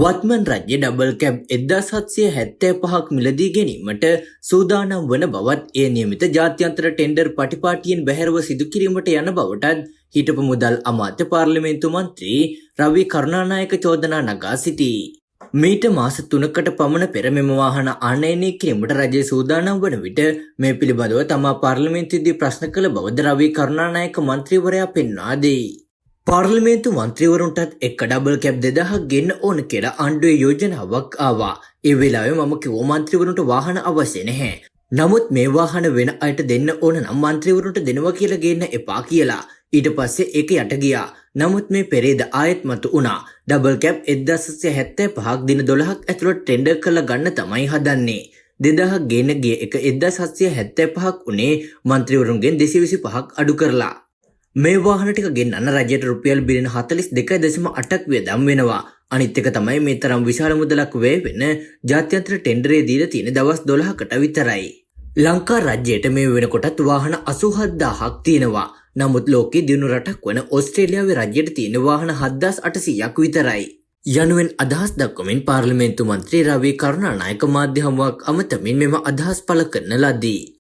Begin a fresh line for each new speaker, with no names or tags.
වත්මන් රජ්‍ය double cab 1775ක් මිලදී ගැනීමට සූදානම් වන බවත් එය නියමිත ජාත්‍යන්තර ටෙන්ඩර් පටිපාටියෙන් බැහැරව සිදු කිරීමට යන බවටත් හිටපු මුදල් අමාත්‍ය පාර්ලිමේන්තු මන්ත්‍රී රවි කරුණානායක චෝදනා නගා සිටී. මීට මාස 3කට පමණ පෙර මෙම වාහන ආනයනය කිරීමට රජය සූදානම් වන විට මේ පිළිබඳව තමා පාර්ලිමේන්තුවේදී ප්‍රශ්න කළ බවද රවි කරුණානායක මන්ත්‍රීවරයා පෙන්වා දෙයි. පාර්ලිමේන්තු මන්ත්‍රීවරුන්ටත් එක්ක ඩබල් කැබ් 2000ක් ගෙන්න ඕන කියලා ආණ්ඩුවේ යෝජනාවක් ආවා. ඒ වෙලාවේ මම කිව්වා මන්ත්‍රීවරුන්ට වාහන අවශ්‍ය නැහැ. නමුත් මේ වාහන වෙන අයට දෙන්න ඕන නම් මන්ත්‍රීවරුන්ට දෙනවා කියලා ගේන්න එපා කියලා. ඊට පස්සේ ඒක යට ගියා. නමුත් මේ පෙරේද ආයෙත් මතු වුණා. ඩබල් කැබ් 1775ක් දින 12ක් ඇතුළත ටෙන්ඩර් කරලා ගන්න තමයි හදන්නේ. 2000ක් ගේන්න ගිය එක 1775ක් උනේ මන්ත්‍රීවරුන්ගෙන් 225ක් අඩු කරලා. මේ වාහන ටික ගෙන්නන්න රජයට රුපියල් බිලියන 42.8ක් වියදම් වෙනවා. අනිත් එක තමයි මේ තරම් විශාල මුදලක් වැය වෙන ජාත්‍යන්තර ටෙන්ඩරේ දීලා තියෙන දවස් 12කට විතරයි. ලංකා රජයට මේ වෙනකොටත් වාහන 87000ක් තියෙනවා. නමුත් ලෝකයේ දියුණු රටක් වන ඕස්ට්‍රේලියාවේ රජයට තියෙන වාහන 7800ක් විතරයි. යනුවෙන් අදහස් දක්වමින් පාර්ලිමේන්තු මන්ත්‍රී රවි කරුණානායක මාධ්‍ය හමුවක් අමතමින් මෙම අදහස් පළ කරන ලදී.